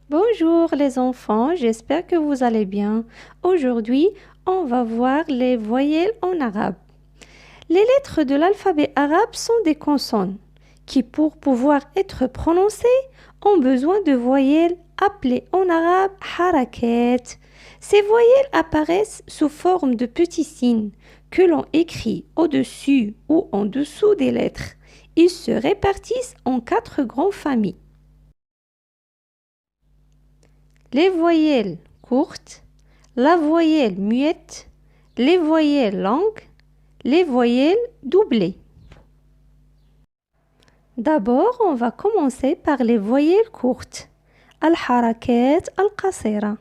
Bonjour les enfants, j'espère que vous allez bien. Aujourd'hui, on va voir les voyelles en arabe. Les lettres de l'alphabet arabe sont des consonnes qui, pour pouvoir être prononcées, ont besoin de voyelles appelées en arabe harakat. Ces voyelles apparaissent sous forme de petits signes que l'on écrit au-dessus ou en dessous des lettres. Ils se répartissent en 4 grandes familles. Les voyelles courtes, la voyelle muette, les voyelles longues, les voyelles doublées. D'abord, on va commencer par les voyelles courtes. Al-harakat al-qasira.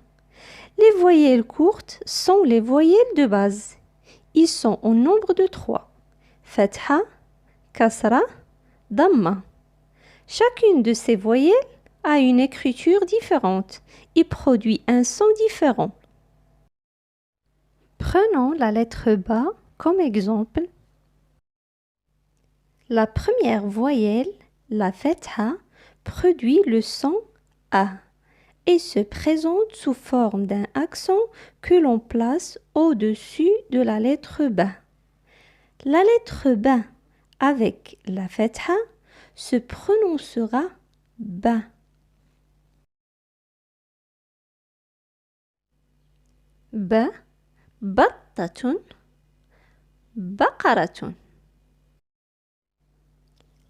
Les voyelles courtes sont les voyelles de base. Ils sont au nombre de 3. Fatha, kasra, damma. Chacune de ces voyelles a une écriture différente et produit un son différent. Prenons la lettre ba comme exemple. La première voyelle, la fatha, produit le son A et se présente sous forme d'un accent que l'on place au-dessus de la lettre ba. La lettre ba avec la fatha se prononcera ba. Ba, battatun, baqaratun.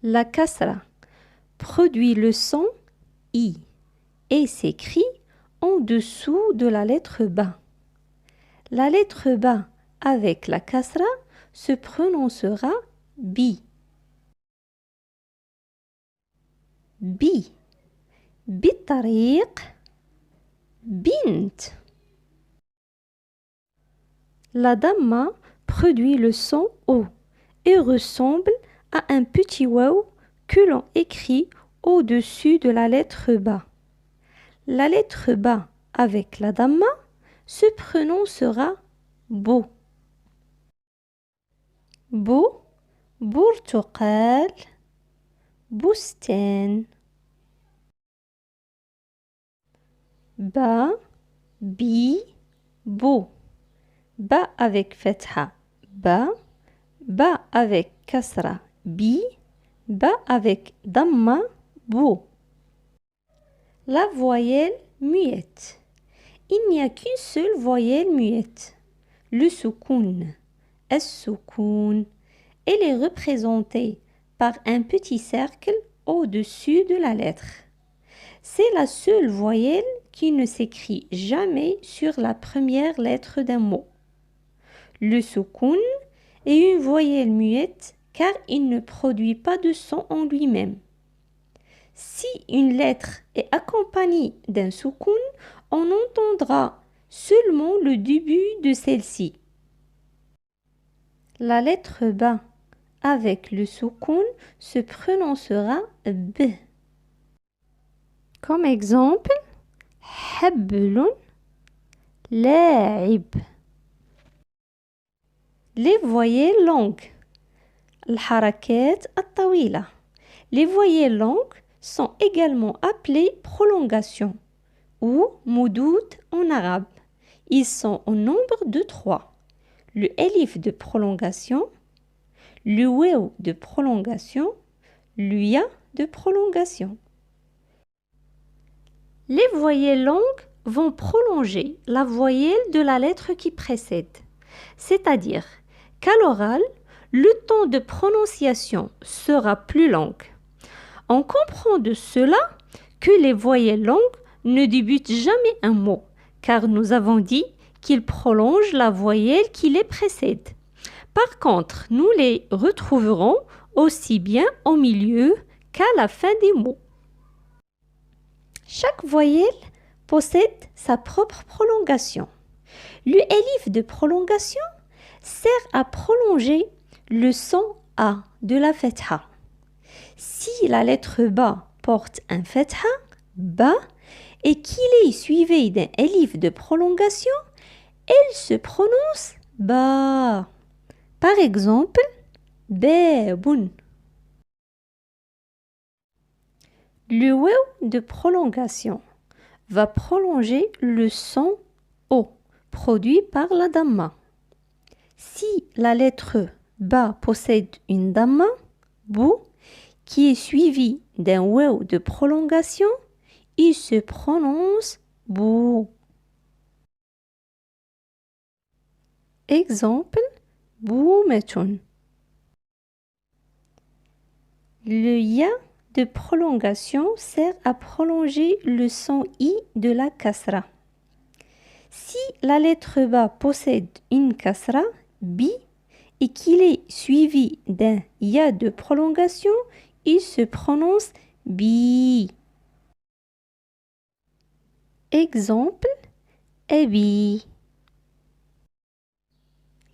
La kasra produit le son I et s'écrit en dessous de la lettre ba. La lettre ba avec la kasra se prononcera bi. Bi, bitariq, bint. La damma produit le son O et ressemble à un petit waw que l'on écrit au-dessus de la lettre ba. La lettre ba avec la damma se prononcera bo. Bo, burtuqal, bustan. Ba, bi, bo. Ba avec fatha, ba. Ba avec kasra, bi. Ba avec damma, bo. La voyelle muette. Il n'y a qu'une seule voyelle muette. Le soukoun. As-soukoun. Elle est représentée par un petit cercle au-dessus de la lettre. C'est la seule voyelle qui ne s'écrit jamais sur la première lettre d'un mot. Le soukoun est une voyelle muette car il ne produit pas de son en lui-même. Si une lettre est accompagnée d'un soukoun, on entendra seulement le début de celle-ci. La lettre ba avec le soukoun se prononcera b. Comme exemple, hablun, la'ib. Les voyelles longues. Al-harakat at-tawila. Les voyelles longues sont également appelées prolongations ou moudoud en arabe. Ils sont au nombre de 3. Le elif de prolongation, le waw de prolongation, le ya de prolongation. Les voyelles longues vont prolonger la voyelle de la lettre qui précède. C'est-à-dire qu'à l'oral, le temps de prononciation sera plus long. On comprend de cela que les voyelles longues ne débutent jamais un mot, car nous avons dit qu'ils prolongent la voyelle qui les précède. Par contre, nous les retrouverons aussi bien au milieu qu'à la fin des mots. Chaque voyelle possède sa propre prolongation. Le elif de prolongation sert à prolonger le son A de la fatha. Si la lettre ba porte un fatha, ba, et qu'il est suivi d'un elif de prolongation, elle se prononce ba. Par exemple, babun. Le waw de prolongation va prolonger le son O produit par la damma. Si la lettre ba possède une damma, bou, qui est suivie d'un waw de prolongation, il se prononce bou. Exemple, boumetun. Le ya de prolongation sert à prolonger le son i de la kasra. Si la lettre ba possède une kasra, bi, et qu'il est suivi d'un ya de prolongation, il se prononce bi. Exemple, abi.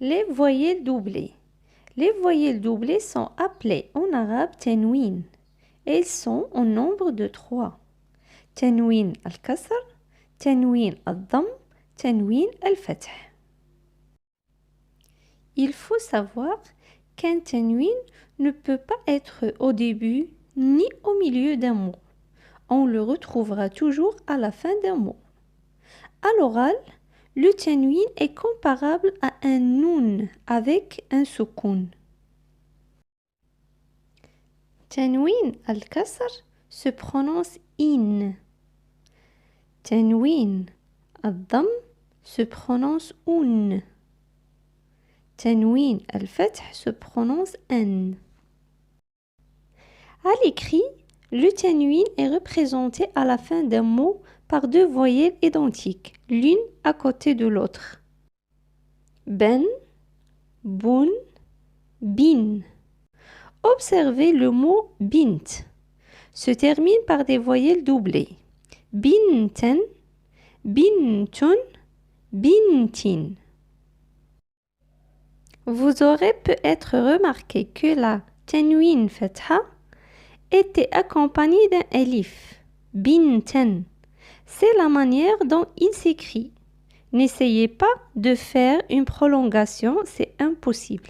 Les voyelles doublées. Les voyelles doublées sont appelées en arabe tanwin. Elles sont au nombre de 3. Tanwin al-kasr, tanwin al-dhamm, tanwin al-fath. Il faut savoir qu'un tanwin ne peut pas être au début ni au milieu d'un mot. On le retrouvera toujours à la fin d'un mot. À l'oral, le tanwin est comparable à un noun avec un soukoun. Tanwin al-kasr se prononce in. Tanwin al-dhamm se prononce un. Tanwin al-fath se prononce an. À l'écrit, le tanwin est représenté à la fin d'un mot par 2 voyelles identiques, l'une à côté de l'autre. Ben, bun, bin. Observez le mot bint. Se termine par des voyelles doublées. Binten, bintun, bintin. Vous aurez peut-être remarqué que la tanwin fatha était accompagnée d'un elif, binten. C'est la manière dont il s'écrit. N'essayez pas de faire une prolongation, c'est impossible.